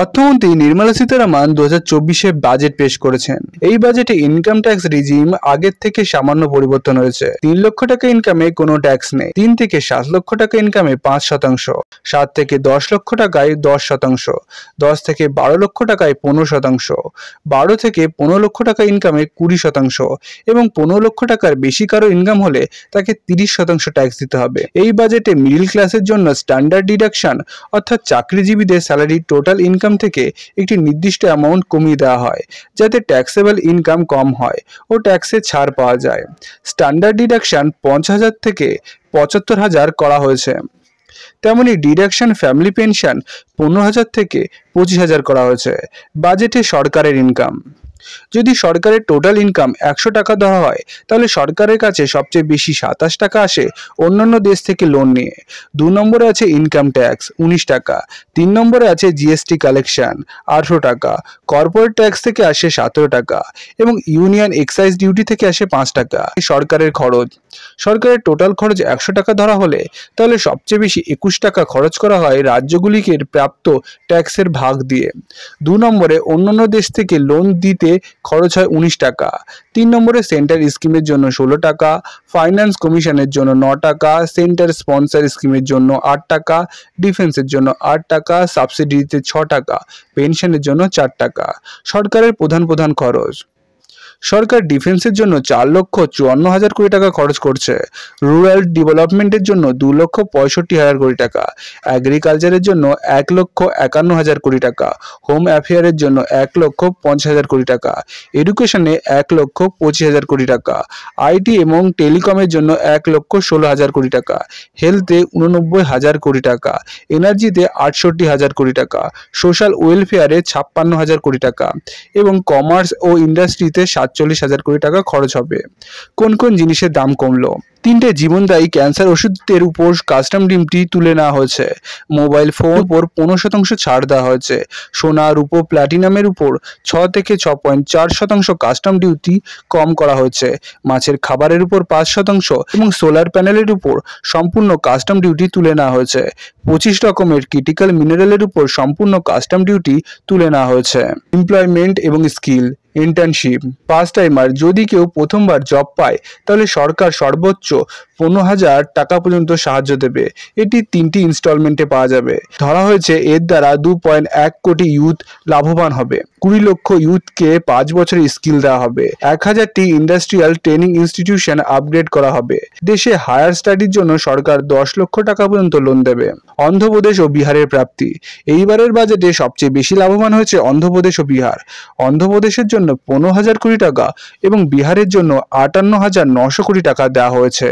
অর্থমন্ত্রী নির্মলা সীতারামন 2024-এ বাজেট পেশ করেছেন। এই বাজেটে ইনকাম ট্যাক্স রিজিম আগের থেকে সামান্য পরিবর্তন হয়েছে। 3 লক্ষ টাকা ইনকামে কোনো ট্যাক্স নেই। 3 থেকে 7 লক্ষ টাকা ইনকামে 5%, 7 থেকে 10 লক্ষ টাকায় 10%, 10 থেকে 12 লক্ষ টাকায় 15%, 12 থেকে 15 লক্ষ টাকা ইনকামে 20% এবং 15 লক্ষ টাকার বেশি কারো ইনকাম হলে তাকে 30% ট্যাক্স দিতে হবে। এই বাজেটে মিডল ক্লাসের জন্য স্ট্যান্ডার্ড ডিডাকশন অর্থাৎ চাকরিজীবীদের স্যালারি টোটাল ইনকাম থেকে একটি নির্দিষ্ট অ্যামাউন্ট কমিয়ে দেওয়া হয় যাতে ট্যাক্সেবল ইনকাম কম হয় ও ট্যাক্সে ছাড় পাওয়া যায়। স্ট্যান্ডার্ড ডিডাকশন 50,000 থেকে 75,000 করা হয়েছে। তেমনি ডিডাকশন ফ্যামিলি পেনশন 15,000 থেকে 25,000 করা হয়েছে। বাজেটে সরকারের ইনকাম, যদি সরকারের টোটাল ইনকাম 100 টাকা ধরা হয় তাহলে সরকারের কাছে সবচেয়ে বেশি 27 টাকা আসে অন্যান্য দেশ থেকে লোন নিয়ে। 2 নম্বরে আছে ইনকাম ট্যাক্স 19 টাকা, 3 নম্বরে আছে জিএসটি কালেকশন 18 টাকা, কর্পোরেট ট্যাক্স থেকে আসে 17 টাকা এবং ইউনিয়ন এক্সাইজ ডিউটি থেকে আসে 5 টাকা। সরকারের খরচ, সরকারের টোটাল খরচ 100 টাকা ধরা হলে তাহলে সবচেয়ে বেশি 21 টাকা খরচ করা হয় রাজ্যগুলিকে প্রাপ্ত ট্যাক্সের ভাগ দিয়ে। 2 নম্বরে অন্যান্য দেশ থেকে লোন দিতে খরচ হয় 19 টাকা। 3 নম্বরে সেন্টার স্কিমের জন্য 16 টাকা, ফাইন্যান্স কমিশনের জন্য 9 টাকা, সেন্টার স্পন্সর স্কিমের জন্য 8 টাকা, ডিফেন্সের জন্য 8 টাকা, সাবসিডিতে 6 টাকা, পেনশনের জন্য 4 টাকা। সরকারের প্রধান খরচ, সরকার ডিফেন্সের জন্য 4,54,000 কোটি টাকা খরচ করছে, রুরাল ডেভেলপমেন্টের জন্য 2,65,000 কোটি টাকা, এগ্রিকালচারের জন্য 1,51,000 কোটি টাকা, হোম অ্যাফেয়ারের জন্য 1,50,000 কোটি টাকা, এডুকেশনে 1,25,000 কোটি টাকা, আইটি এবং টেলিকমের জন্য 1,16,000 কোটি টাকা, হেলথে 89,000 কোটি টাকা, এনার্জিতে 68,000 কোটি টাকা, সোশ্যাল ওয়েলফেয়ারে 56,000 কোটি টাকা এবং কমার্স ও ইন্ডাস্ট্রিতে 47,000 কোটি টাকা খরচ হবে। কোন কোন জিনিসের দাম কমলো? 3টে জীবনদায়ী ক্যান্সার ওষুধের উপর কাস্টম ডিউটি তুলে নেওয়া হয়েছে। মোবাইল ফোন উপর 15% ছাড় দেওয়া হয়েছে। সোনা, রূপো, প্ল্যাটিনামের উপর 6 থেকে 6.4% কাস্টম ডিউটি কম করা হয়েছে। মাছের খাবারের উপর 5% এবং সোলার প্যানেলের উপর সম্পূর্ণ কাস্টম ডিউটি তুলে নেওয়া হয়েছে। 25 রকমের ক্রিটিক্যাল মিনারেলের উপর সম্পূর্ণ কাস্টম ডিউটি তুলে নেওয়া হয়েছে। এমপ্লয়মেন্ট এবং স্কিল, ইন্টার্নশিপ, ফার্স্ট টাইমার যদি কেউ প্রথমবার জব পায় তাহলে সরকার সর্বোচ্চ 15,000 টাকা পর্যন্ত সাহায্য দেবে। এটি 3টি ইনস্টলমেন্টে পাওয়া যাবে। ধরা হয়েছে এর দ্বারা 2.1 কোটি ইউথ লাভবান হবে। 20 লক্ষ ইউথকে 5 বছরের স্কিল দেওয়া হবে। 1000টি ইন্ডাস্ট্রিয়াল ট্রেনিং ইনস্টিটিউশন আপগ্রেড করা হবে। দেশে হায়ার স্টাডির জন্য সরকার 10 লক্ষ টাকা পর্যন্ত লোন দেবে। অন্ধ্রপ্রদেশ ও বিহারের প্রাপ্তি, এইবারের বাজেটে সবচেয়ে বেশি লাভবান হয়েছে অন্ধ্রপ্রদেশ ও বিহার। অন্ধ্রপ্রদেশের জন্য 15,000 কোটি টাকা এবং বিহারের জন্য 58,900 কোটি টাকা দেওয়া হয়েছে।